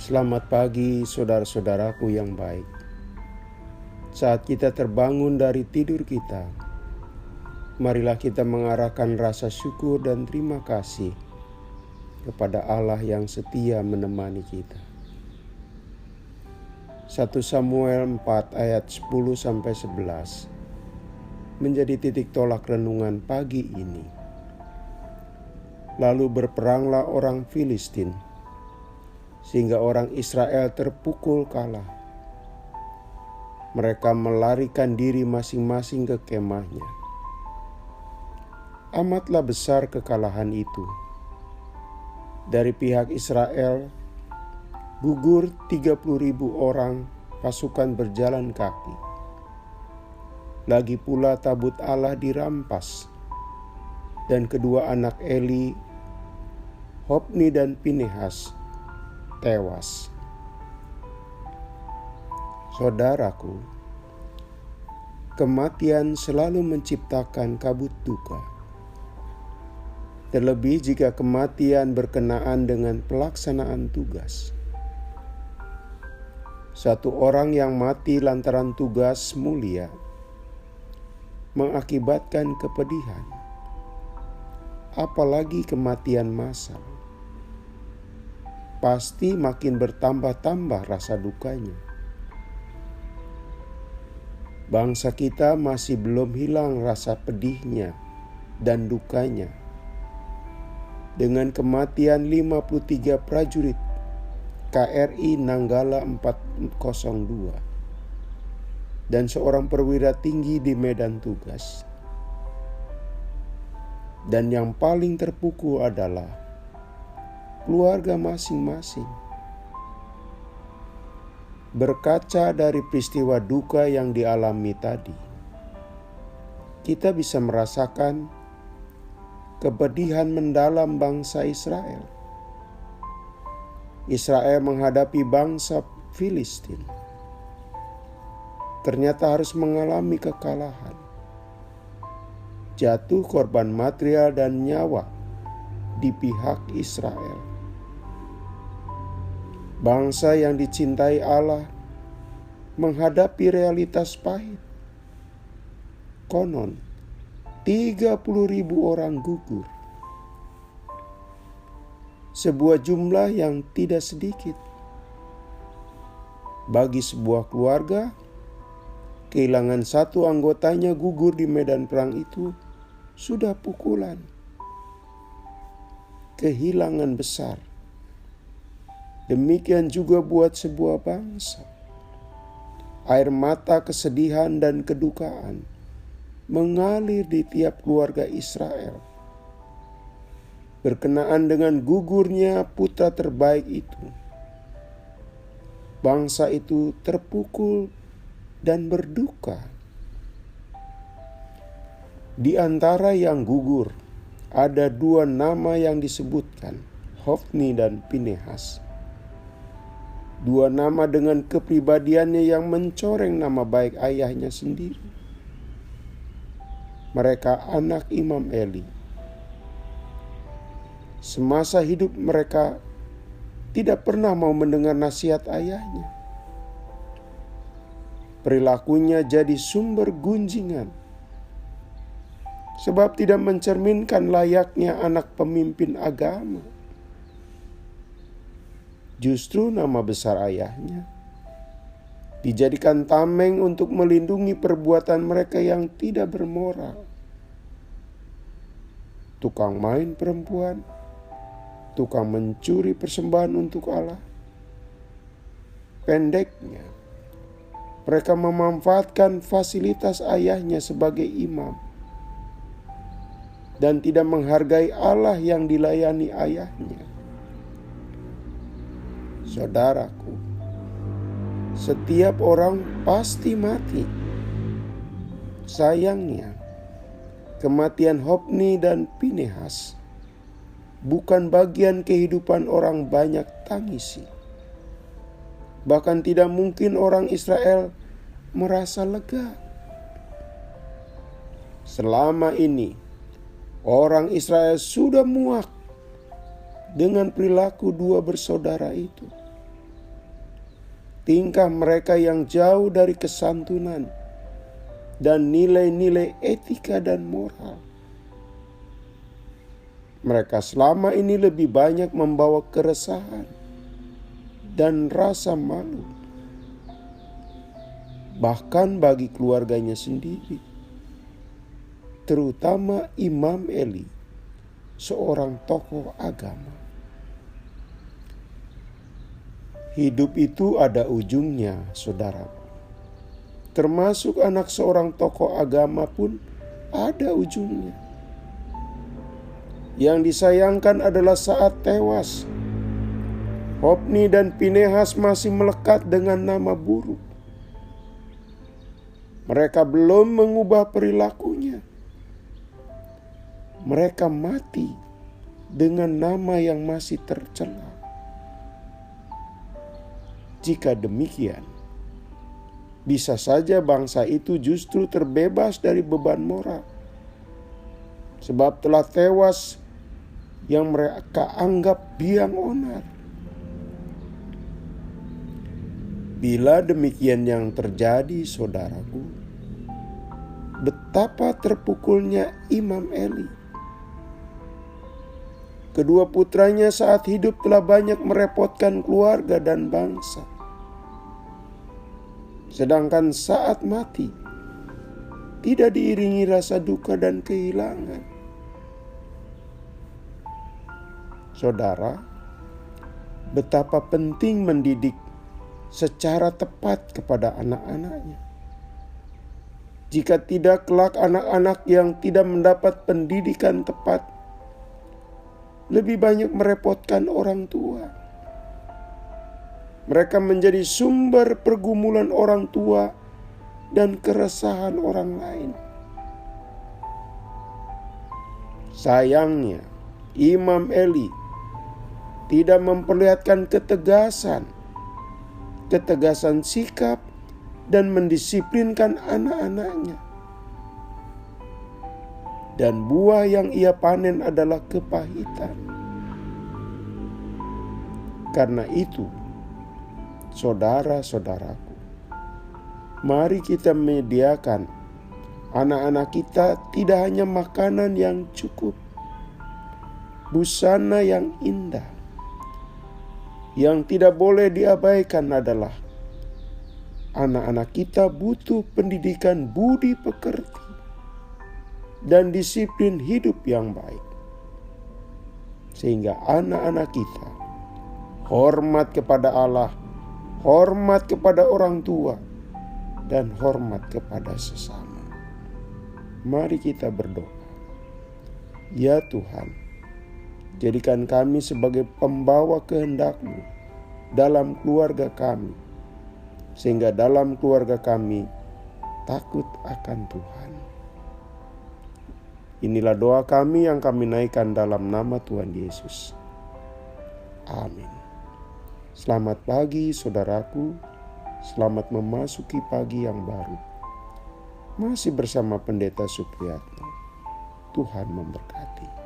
Selamat pagi saudara-saudaraku yang baik. Saat kita terbangun dari tidur kita, marilah kita mengarahkan rasa syukur dan terima kasih kepada Allah yang setia menemani kita. 1 Samuel 4 ayat 10-11 menjadi titik tolak renungan pagi ini. Lalu berperanglah orang Filistin, sehingga orang Israel terpukul kalah. Mereka melarikan diri masing-masing ke kemahnya. Amatlah besar kekalahan itu. Dari pihak Israel, gugur 30.000 orang pasukan berjalan kaki. Lagi pula tabut Allah dirampas, dan kedua anak Eli, Hofni dan Pinehas, tewas. Saudaraku, kematian selalu menciptakan kabut duka. Terlebih jika kematian berkenaan dengan pelaksanaan tugas. Satu orang yang mati lantaran tugas mulia mengakibatkan kepedihan, apalagi kematian massal. Pasti makin bertambah-tambah rasa dukanya. Bangsa kita masih belum hilang rasa pedihnya dan dukanya dengan kematian 53 prajurit KRI Nanggala 402 dan seorang perwira tinggi di medan tugas. Dan yang paling terpukul adalah keluarga masing-masing. Berkaca dari peristiwa duka yang dialami tadi, kita bisa merasakan kepedihan mendalam bangsa Israel. Israel menghadapi bangsa Filistin. Ternyata harus mengalami kekalahan. Jatuh korban material dan nyawa di pihak Israel. Bangsa yang dicintai Allah menghadapi realitas pahit. Konon 30.000 orang gugur. Sebuah jumlah yang tidak sedikit. Bagi sebuah keluarga, kehilangan satu anggotanya gugur di medan perang itu sudah pukulan. Kehilangan besar. Demikian juga buat sebuah bangsa. Air mata kesedihan dan kedukaan mengalir di tiap keluarga Israel. Berkenaan dengan gugurnya putra terbaik itu, bangsa itu terpukul dan berduka. Di antara yang gugur, ada 2 nama yang disebutkan, Hofni dan Pinehas. 2 nama dengan kepribadiannya yang mencoreng nama baik ayahnya sendiri. Mereka anak Imam Eli. Semasa hidup mereka tidak pernah mau mendengar nasihat ayahnya. Perilakunya jadi sumber gunjingan, sebab tidak mencerminkan layaknya anak pemimpin agama. Justru nama besar ayahnya dijadikan tameng untuk melindungi perbuatan mereka yang tidak bermoral. Tukang main perempuan, tukang mencuri persembahan untuk Allah. Pendeknya, mereka memanfaatkan fasilitas ayahnya sebagai imam dan tidak menghargai Allah yang dilayani ayahnya. Saudaraku, setiap orang pasti mati. Sayangnya, kematian Hofni dan Pinehas bukan bagian kehidupan orang banyak tangisi. Bahkan tidak mungkin orang Israel merasa lega. Selama ini, orang Israel sudah muak dengan perilaku 2 bersaudara itu. tingkah mereka yang jauh dari kesantunan dan nilai-nilai etika dan moral. Mereka selama ini lebih banyak membawa keresahan dan rasa malu, bahkan bagi keluarganya sendiri, terutama Imam Eli, seorang tokoh agama. Hidup itu ada ujungnya, saudaraku. Termasuk anak seorang tokoh agama pun ada ujungnya. Yang disayangkan adalah saat tewas, Hofni dan Pinehas masih melekat dengan nama buruk. Mereka belum mengubah perilakunya. Mereka mati dengan nama yang masih tercela. Jika demikian, bisa saja bangsa itu justru terbebas dari beban moral, sebab telah tewas yang mereka anggap biang onar. Bila demikian yang terjadi, saudaraku, betapa terpukulnya Imam Eli. Kedua putranya saat hidup telah banyak merepotkan keluarga dan bangsa. Sedangkan saat mati, tidak diiringi rasa duka dan kehilangan. Saudara, betapa penting mendidik secara tepat kepada anak-anaknya. Jika tidak, kelak anak-anak yang tidak mendapat pendidikan tepat lebih banyak merepotkan orang tua. Mereka menjadi sumber pergumulan orang tua dan keresahan orang lain. Sayangnya, Imam Eli tidak memperlihatkan ketegasan sikap dan mendisiplinkan anak-anaknya. Dan buah yang ia panen adalah kepahitan. Karena itu, saudara-saudaraku, mari kita menyediakan anak-anak kita tidak hanya makanan yang cukup, busana yang indah. Yang tidak boleh diabaikan adalah anak-anak kita butuh pendidikan budi pekerti dan disiplin hidup yang baik. Sehingga anak-anak kita hormat kepada Allah, hormat kepada orang tua, dan hormat kepada sesama. Mari kita berdoa. Ya Tuhan, jadikan kami sebagai pembawa kehendak-Mu dalam keluarga kami, sehingga dalam keluarga kami takut akan Tuhan. Inilah doa kami yang kami naikkan dalam nama Tuhan Yesus. Amin. Selamat pagi saudaraku, selamat memasuki pagi yang baru. Masih bersama Pendeta Supriyatno. Tuhan memberkati.